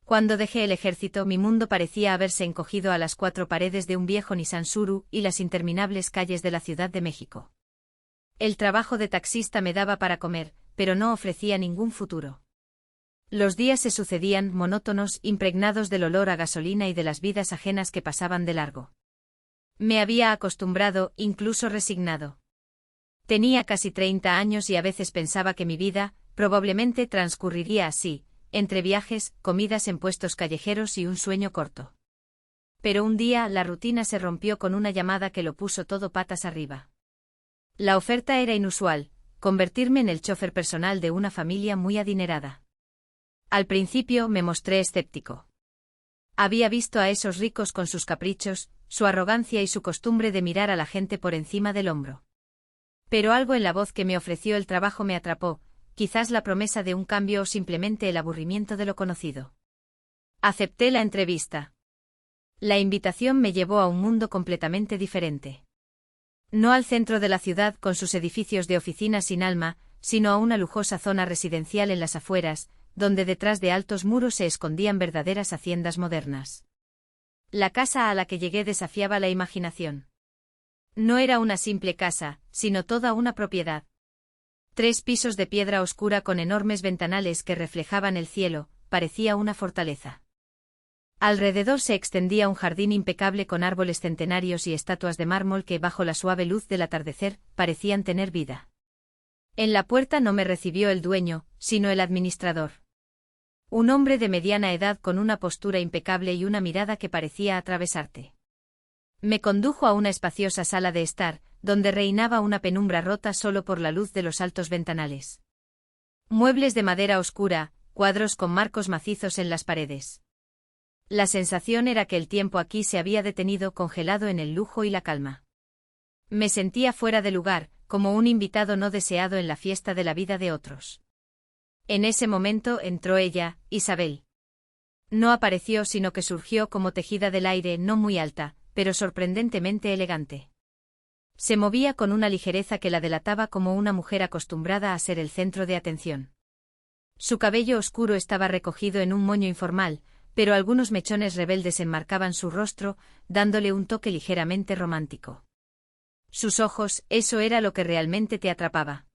Cuando dejé el ejército, mi mundo parecía haberse encogido a las 4 paredes de un viejo Nissan Suru y las interminables calles de la Ciudad de México. El trabajo de taxista me daba para comer, pero no ofrecía ningún futuro. Los días se sucedían monótonos, impregnados del olor a gasolina y de las vidas ajenas que pasaban de largo. Me había acostumbrado, incluso resignado. Tenía casi 30 años y a veces pensaba que mi vida, probablemente transcurriría así, entre viajes, comidas en puestos callejeros y un sueño corto. Pero un día la rutina se rompió con una llamada que lo puso todo patas arriba. La oferta era inusual, convertirme en el chofer personal de una familia muy adinerada. Al principio me mostré escéptico. Había visto a esos ricos con sus caprichos, su arrogancia y su costumbre de mirar a la gente por encima del hombro. Pero algo en la voz que me ofreció el trabajo me atrapó, quizás la promesa de un cambio o simplemente el aburrimiento de lo conocido. Acepté la entrevista. La invitación me llevó a un mundo completamente diferente. No al centro de la ciudad con sus edificios de oficinas sin alma, sino a una lujosa zona residencial en las afueras, donde detrás de altos muros se escondían verdaderas haciendas modernas. La casa a la que llegué desafiaba la imaginación. No era una simple casa, sino toda una propiedad. 3 pisos de piedra oscura con enormes ventanales que reflejaban el cielo, parecía una fortaleza. Alrededor se extendía un jardín impecable con árboles centenarios y estatuas de mármol que, bajo la suave luz del atardecer, parecían tener vida. En la puerta no me recibió el dueño, sino el administrador. Un hombre de mediana edad con una postura impecable y una mirada que parecía atravesarte. Me condujo a una espaciosa sala de estar, donde reinaba una penumbra rota solo por la luz de los altos ventanales. Muebles de madera oscura, cuadros con marcos macizos en las paredes. La sensación era que el tiempo aquí se había detenido, congelado en el lujo y la calma. Me sentía fuera de lugar, como un invitado no deseado en la fiesta de la vida de otros. En ese momento entró ella, Isabel. No apareció, sino que surgió como tejida del aire, no muy alta, pero sorprendentemente elegante. Se movía con una ligereza que la delataba como una mujer acostumbrada a ser el centro de atención. Su cabello oscuro estaba recogido en un moño informal, pero algunos mechones rebeldes enmarcaban su rostro, dándole un toque ligeramente romántico. Sus ojos, eso era lo que realmente te atrapaba.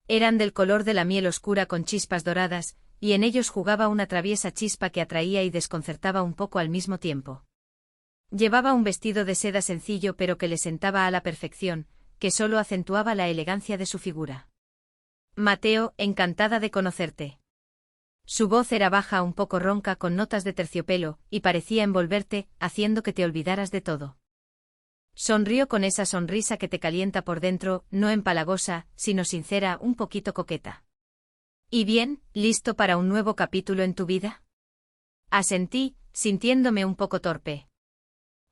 Eran del color de la miel oscura con chispas doradas, y en ellos jugaba una traviesa chispa que atraía y desconcertaba un poco al mismo tiempo. Llevaba un vestido de seda sencillo pero que le sentaba a la perfección, que solo acentuaba la elegancia de su figura. Mateo, encantada de conocerte. Su voz era baja, un poco ronca, con notas de terciopelo, y parecía envolverte, haciendo que te olvidaras de todo. Sonrió con esa sonrisa que te calienta por dentro, no empalagosa, sino sincera, un poquito coqueta. ¿Y bien, listo para un nuevo capítulo en tu vida? Asentí, sintiéndome un poco torpe.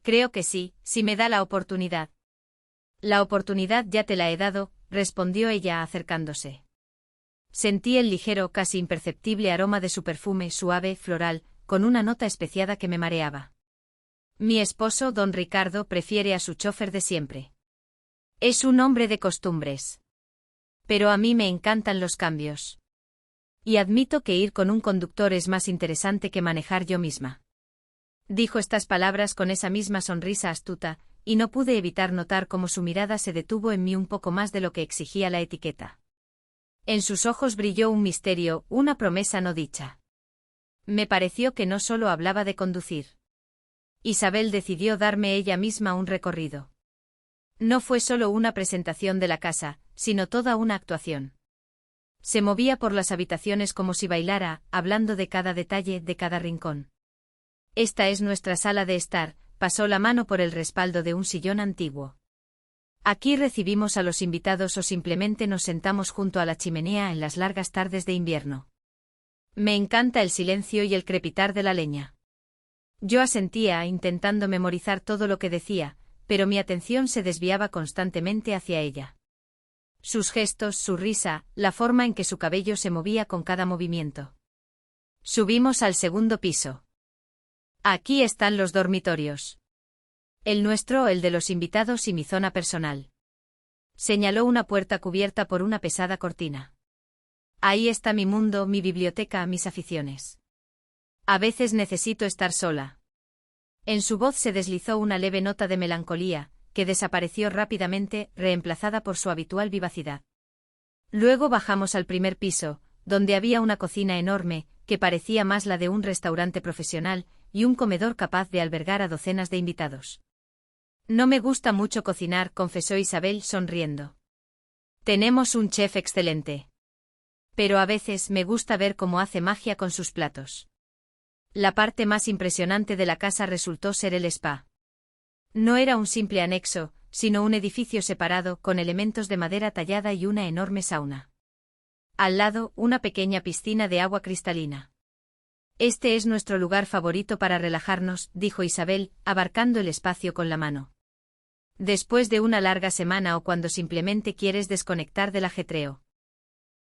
Creo que sí, si me da la oportunidad. La oportunidad ya te la he dado, respondió ella acercándose. Sentí el ligero, casi imperceptible aroma de su perfume suave, floral, con una nota especiada que me mareaba. Mi esposo, don Ricardo, prefiere a su chofer de siempre. Es un hombre de costumbres. Pero a mí me encantan los cambios. Y admito que ir con un conductor es más interesante que manejar yo misma. Dijo estas palabras con esa misma sonrisa astuta, y no pude evitar notar cómo su mirada se detuvo en mí un poco más de lo que exigía la etiqueta. En sus ojos brilló un misterio, una promesa no dicha. Me pareció que no solo hablaba de conducir. Isabel decidió darme ella misma un recorrido. No fue solo una presentación de la casa, sino toda una actuación. Se movía por las habitaciones como si bailara, hablando de cada detalle, de cada rincón. Esta es nuestra sala de estar, pasó la mano por el respaldo de un sillón antiguo. Aquí recibimos a los invitados o simplemente nos sentamos junto a la chimenea en las largas tardes de invierno. Me encanta el silencio y el crepitar de la leña. Yo asentía, intentando memorizar todo lo que decía, pero mi atención se desviaba constantemente hacia ella. Sus gestos, su risa, la forma en que su cabello se movía con cada movimiento. Subimos al segundo piso. Aquí están los dormitorios. El nuestro, el de los invitados y mi zona personal. Señaló una puerta cubierta por una pesada cortina. Ahí está mi mundo, mi biblioteca, mis aficiones. A veces necesito estar sola. En su voz se deslizó una leve nota de melancolía, que desapareció rápidamente, reemplazada por su habitual vivacidad. Luego bajamos al primer piso, donde había una cocina enorme, que parecía más la de un restaurante profesional, y un comedor capaz de albergar a docenas de invitados. No me gusta mucho cocinar, confesó Isabel sonriendo. Tenemos un chef excelente. Pero a veces me gusta ver cómo hace magia con sus platos. La parte más impresionante de la casa resultó ser el spa. No era un simple anexo, sino un edificio separado con elementos de madera tallada y una enorme sauna. Al lado, una pequeña piscina de agua cristalina. Este es nuestro lugar favorito para relajarnos, dijo Isabel, abarcando el espacio con la mano. Después de una larga semana o cuando simplemente quieres desconectar del ajetreo.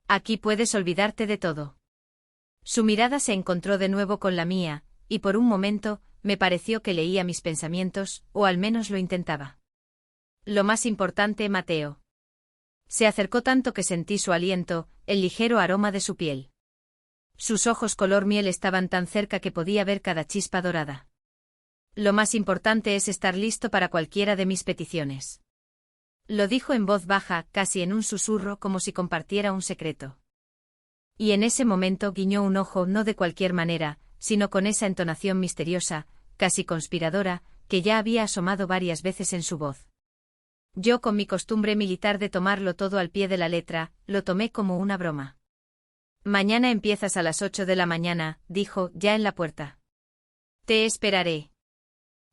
Aquí puedes olvidarte de todo. Su mirada se encontró de nuevo con la mía, y por un momento, me pareció que leía mis pensamientos, o al menos lo intentaba. Lo más importante, Mateo. Se acercó tanto que sentí su aliento, el ligero aroma de su piel. Sus ojos color miel estaban tan cerca que podía ver cada chispa dorada. Lo más importante es estar listo para cualquiera de mis peticiones. Lo dijo en voz baja, casi en un susurro, como si compartiera un secreto. Y en ese momento guiñó un ojo, no de cualquier manera, sino con esa entonación misteriosa, casi conspiradora, que ya había asomado varias veces en su voz. Yo, con mi costumbre militar de tomarlo todo al pie de la letra, lo tomé como una broma. Mañana empiezas a las 8 de la mañana, dijo, ya en la puerta. Te esperaré.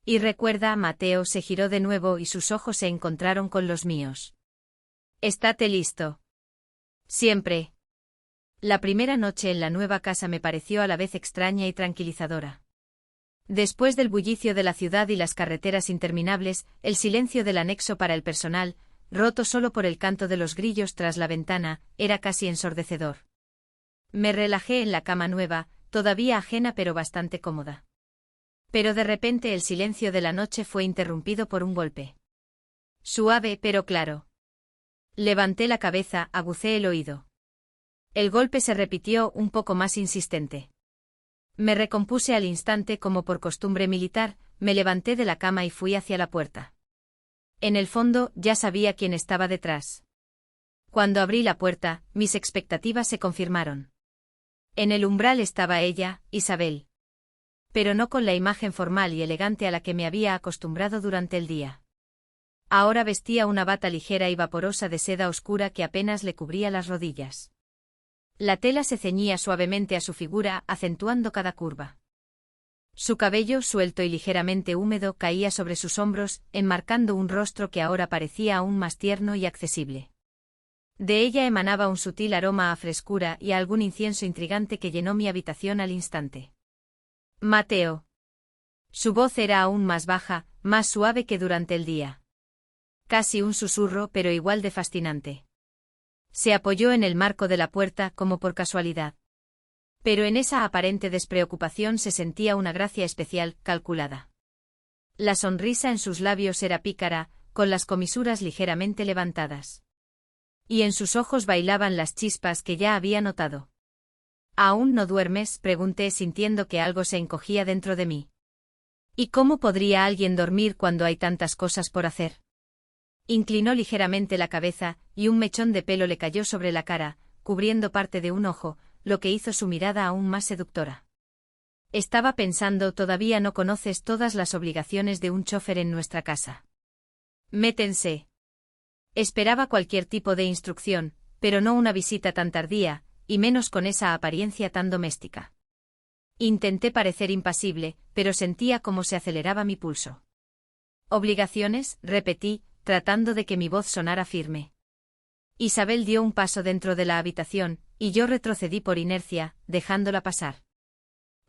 Y recuerda, Mateo se giró de nuevo y sus ojos se encontraron con los míos. Estate listo. Siempre. La primera noche en la nueva casa me pareció a la vez extraña y tranquilizadora. Después del bullicio de la ciudad y las carreteras interminables, el silencio del anexo para el personal, roto solo por el canto de los grillos tras la ventana, era casi ensordecedor. Me relajé en la cama nueva, todavía ajena pero bastante cómoda. Pero de repente el silencio de la noche fue interrumpido por un golpe. Suave pero claro. Levanté la cabeza, agucé el oído. El golpe se repitió, un poco más insistente. Me recompuse al instante como por costumbre militar, me levanté de la cama y fui hacia la puerta. En el fondo, ya sabía quién estaba detrás. Cuando abrí la puerta, mis expectativas se confirmaron. En el umbral estaba ella, Isabel. Pero no con la imagen formal y elegante a la que me había acostumbrado durante el día. Ahora vestía una bata ligera y vaporosa de seda oscura que apenas le cubría las rodillas. La tela se ceñía suavemente a su figura, acentuando cada curva. Su cabello, suelto y ligeramente húmedo, caía sobre sus hombros, enmarcando un rostro que ahora parecía aún más tierno y accesible. De ella emanaba un sutil aroma a frescura y a algún incienso intrigante que llenó mi habitación al instante. Mateo. Su voz era aún más baja, más suave que durante el día. Casi un susurro, pero igual de fascinante. Se apoyó en el marco de la puerta como por casualidad. Pero en esa aparente despreocupación se sentía una gracia especial, calculada. La sonrisa en sus labios era pícara, con las comisuras ligeramente levantadas. Y en sus ojos bailaban las chispas que ya había notado. ¿Aún no duermes?, pregunté sintiendo que algo se encogía dentro de mí. ¿Y cómo podría alguien dormir cuando hay tantas cosas por hacer? Inclinó ligeramente la cabeza, y un mechón de pelo le cayó sobre la cara, cubriendo parte de un ojo, lo que hizo su mirada aún más seductora. Estaba pensando, todavía no conoces todas las obligaciones de un chofer en nuestra casa. Métense. Esperaba cualquier tipo de instrucción, pero no una visita tan tardía, y menos con esa apariencia tan doméstica. Intenté parecer impasible, pero sentía cómo se aceleraba mi pulso. ¿Obligaciones?, repetí, tratando de que mi voz sonara firme. Isabel dio un paso dentro de la habitación, y yo retrocedí por inercia, dejándola pasar.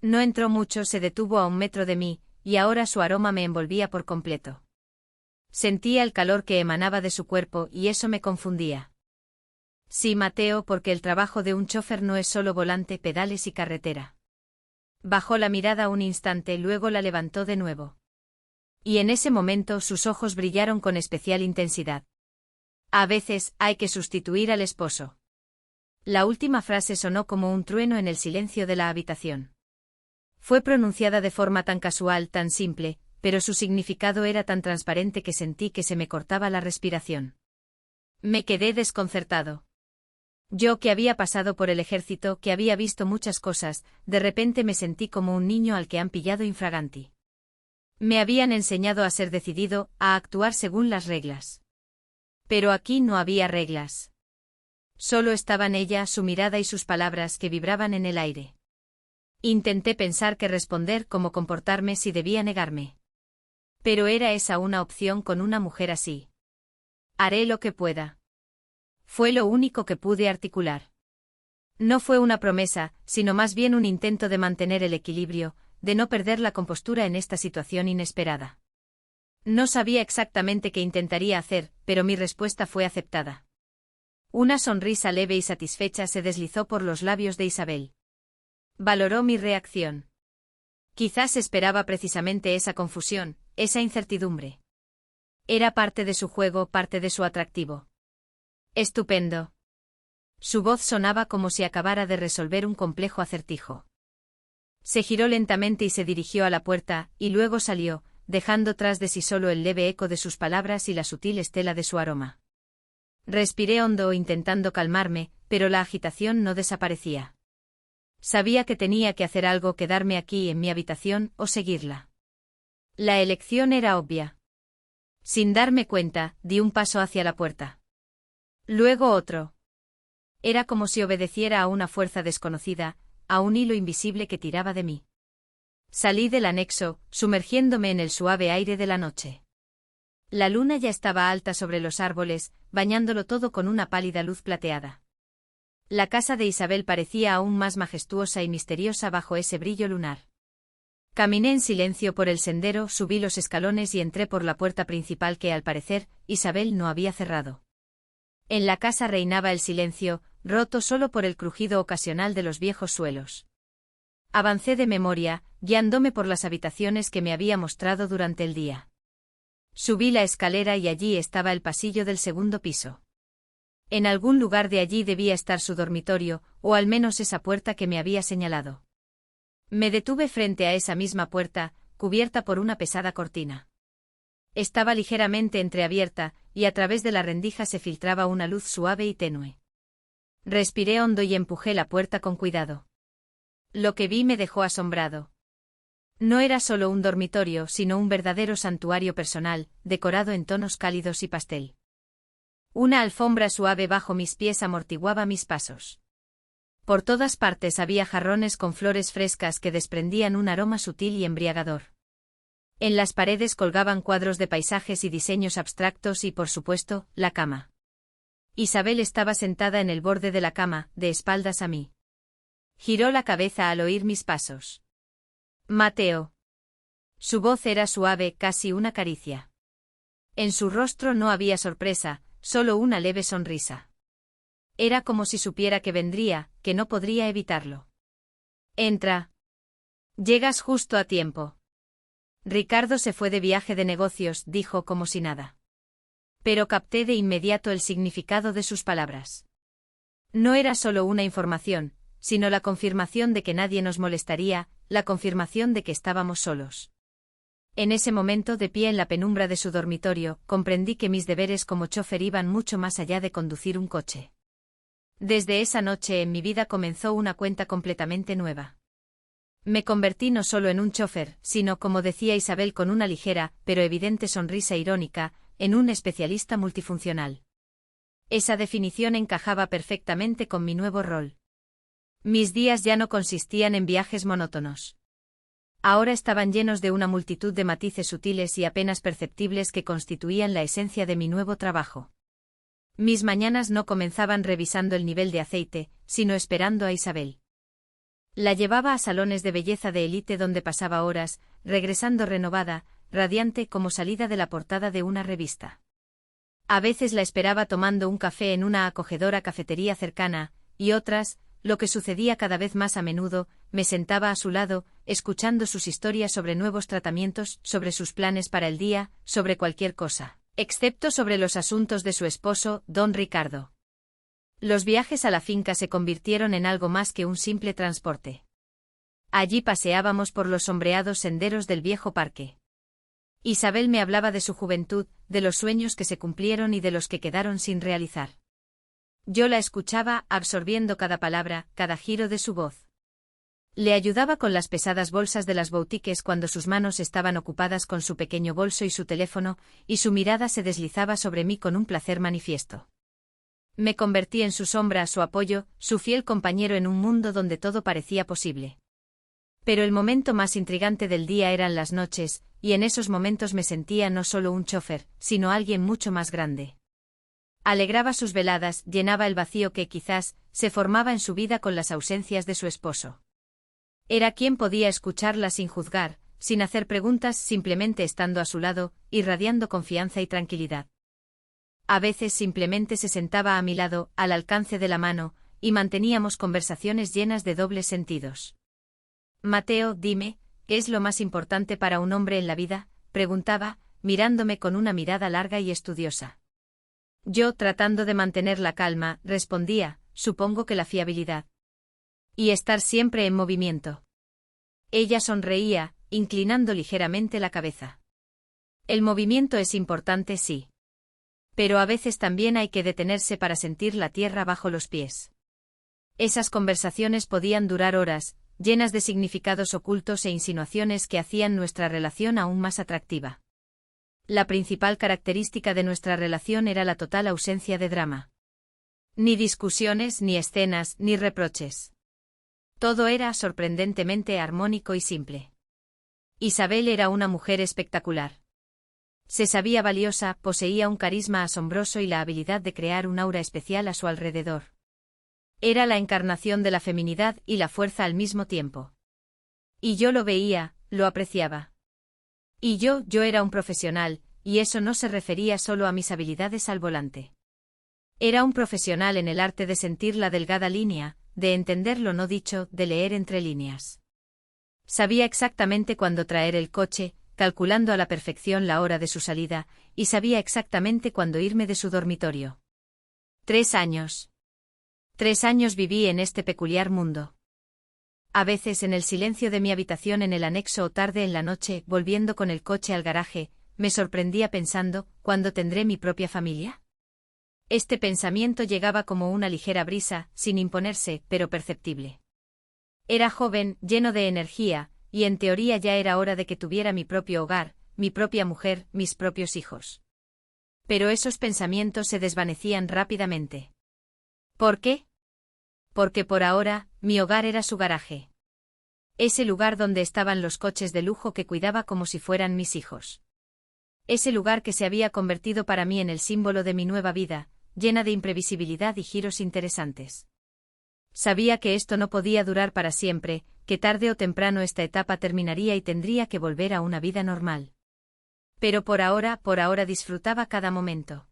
No entró mucho, se detuvo a 1 metro de mí, y ahora su aroma me envolvía por completo. Sentía el calor que emanaba de su cuerpo y eso me confundía. Sí, Mateo, porque el trabajo de un chofer no es solo volante, pedales y carretera. Bajó la mirada un instante, luego la levantó de nuevo. Y en ese momento sus ojos brillaron con especial intensidad. A veces, hay que sustituir al esposo. La última frase sonó como un trueno en el silencio de la habitación. Fue pronunciada de forma tan casual, tan simple, pero su significado era tan transparente que sentí que se me cortaba la respiración. Me quedé desconcertado. Yo, que había pasado por el ejército, que había visto muchas cosas, de repente me sentí como un niño al que han pillado infraganti. Me habían enseñado a ser decidido, a actuar según las reglas. Pero aquí no había reglas. Solo estaban ella, su mirada y sus palabras que vibraban en el aire. Intenté pensar qué responder, cómo comportarme, si debía negarme. Pero ¿era esa una opción con una mujer así? Haré lo que pueda. Fue lo único que pude articular. No fue una promesa, sino más bien un intento de mantener el equilibrio, de no perder la compostura en esta situación inesperada. No sabía exactamente qué intentaría hacer, pero mi respuesta fue aceptada. Una sonrisa leve y satisfecha se deslizó por los labios de Isabel. Valoró mi reacción. Quizás esperaba precisamente esa confusión, esa incertidumbre. Era parte de su juego, parte de su atractivo. Estupendo. Su voz sonaba como si acabara de resolver un complejo acertijo. Se giró lentamente y se dirigió a la puerta, y luego salió, dejando tras de sí solo el leve eco de sus palabras y la sutil estela de su aroma. Respiré hondo intentando calmarme, pero la agitación no desaparecía. Sabía que tenía que hacer algo, quedarme aquí en mi habitación o seguirla. La elección era obvia. Sin darme cuenta, di un paso hacia la puerta. Luego otro. Era como si obedeciera a una fuerza desconocida, a un hilo invisible que tiraba de mí. Salí del anexo, sumergiéndome en el suave aire de la noche. La luna ya estaba alta sobre los árboles, bañándolo todo con una pálida luz plateada. La casa de Isabel parecía aún más majestuosa y misteriosa bajo ese brillo lunar. Caminé en silencio por el sendero, subí los escalones y entré por la puerta principal que, al parecer, Isabel no había cerrado. En la casa reinaba el silencio, roto solo por el crujido ocasional de los viejos suelos. Avancé de memoria, guiándome por las habitaciones que me había mostrado durante el día. Subí la escalera y allí estaba el pasillo del segundo piso. En algún lugar de allí debía estar su dormitorio, o al menos esa puerta que me había señalado. Me detuve frente a esa misma puerta, cubierta por una pesada cortina. Estaba ligeramente entreabierta, y a través de la rendija se filtraba una luz suave y tenue. Respiré hondo y empujé la puerta con cuidado. Lo que vi me dejó asombrado. No era solo un dormitorio, sino un verdadero santuario personal, decorado en tonos cálidos y pastel. Una alfombra suave bajo mis pies amortiguaba mis pasos. Por todas partes había jarrones con flores frescas que desprendían un aroma sutil y embriagador. En las paredes colgaban cuadros de paisajes y diseños abstractos y, por supuesto, la cama. Isabel estaba sentada en el borde de la cama, de espaldas a mí. Giró la cabeza al oír mis pasos. Mateo. Su voz era suave, casi una caricia. En su rostro no había sorpresa, solo una leve sonrisa. Era como si supiera que vendría, que no podría evitarlo. Entra. Llegas justo a tiempo. Ricardo se fue de viaje de negocios, dijo como si nada. Pero capté de inmediato el significado de sus palabras. No era solo una información, sino la confirmación de que nadie nos molestaría, la confirmación de que estábamos solos. En ese momento, de pie en la penumbra de su dormitorio, comprendí que mis deberes como chofer iban mucho más allá de conducir un coche. Desde esa noche en mi vida comenzó una cuenta completamente nueva. Me convertí no solo en un chofer, sino, como decía Isabel con una ligera, pero evidente sonrisa irónica, en un especialista multifuncional. Esa definición encajaba perfectamente con mi nuevo rol. Mis días ya no consistían en viajes monótonos. Ahora estaban llenos de una multitud de matices sutiles y apenas perceptibles que constituían la esencia de mi nuevo trabajo. Mis mañanas no comenzaban revisando el nivel de aceite, sino esperando a Isabel. La llevaba a salones de belleza de élite donde pasaba horas, regresando renovada, radiante como salida de la portada de una revista. A veces la esperaba tomando un café en una acogedora cafetería cercana, y otras, lo que sucedía cada vez más a menudo, me sentaba a su lado, escuchando sus historias sobre nuevos tratamientos, sobre sus planes para el día, sobre cualquier cosa, excepto sobre los asuntos de su esposo, don Ricardo. Los viajes a la finca se convirtieron en algo más que un simple transporte. Allí paseábamos por los sombreados senderos del viejo parque. Isabel me hablaba de su juventud, de los sueños que se cumplieron y de los que quedaron sin realizar. Yo la escuchaba, absorbiendo cada palabra, cada giro de su voz. Le ayudaba con las pesadas bolsas de las boutiques cuando sus manos estaban ocupadas con su pequeño bolso y su teléfono, y su mirada se deslizaba sobre mí con un placer manifiesto. Me convertí en su sombra, su apoyo, su fiel compañero en un mundo donde todo parecía posible. Pero el momento más intrigante del día eran las noches, y en esos momentos me sentía no solo un chofer, sino alguien mucho más grande. Alegraba sus veladas, llenaba el vacío que quizás se formaba en su vida con las ausencias de su esposo. Era quien podía escucharla sin juzgar, sin hacer preguntas, simplemente estando a su lado, irradiando confianza y tranquilidad. A veces simplemente se sentaba a mi lado, al alcance de la mano, y manteníamos conversaciones llenas de dobles sentidos. Mateo, dime, ¿qué es lo más importante para un hombre en la vida?, preguntaba, mirándome con una mirada larga y estudiosa. Yo, tratando de mantener la calma, respondía, supongo que la fiabilidad. Y estar siempre en movimiento. Ella sonreía, inclinando ligeramente la cabeza. El movimiento es importante, sí. Pero a veces también hay que detenerse para sentir la tierra bajo los pies. Esas conversaciones podían durar horas, llenas de significados ocultos e insinuaciones que hacían nuestra relación aún más atractiva. La principal característica de nuestra relación era la total ausencia de drama. Ni discusiones, ni escenas, ni reproches. Todo era sorprendentemente armónico y simple. Isabel era una mujer espectacular. Se sabía valiosa, poseía un carisma asombroso y la habilidad de crear un aura especial a su alrededor. Era la encarnación de la feminidad y la fuerza al mismo tiempo. Y yo lo veía, lo apreciaba. Y yo era un profesional, y eso no se refería solo a mis habilidades al volante. Era un profesional en el arte de sentir la delgada línea, de entender lo no dicho, de leer entre líneas. Sabía exactamente cuándo traer el coche, calculando a la perfección la hora de su salida, y sabía exactamente cuándo irme de su dormitorio. 3 años. 3 años viví en este peculiar mundo. A veces en el silencio de mi habitación en el anexo o tarde en la noche, volviendo con el coche al garaje, me sorprendía pensando, ¿cuándo tendré mi propia familia? Este pensamiento llegaba como una ligera brisa, sin imponerse, pero perceptible. Era joven, lleno de energía, y en teoría ya era hora de que tuviera mi propio hogar, mi propia mujer, mis propios hijos. Pero esos pensamientos se desvanecían rápidamente. ¿Por qué? Porque por ahora, mi hogar era su garaje. Ese lugar donde estaban los coches de lujo que cuidaba como si fueran mis hijos. Ese lugar que se había convertido para mí en el símbolo de mi nueva vida, llena de imprevisibilidad y giros interesantes. Sabía que esto no podía durar para siempre, que tarde o temprano esta etapa terminaría y tendría que volver a una vida normal. Pero por ahora disfrutaba cada momento.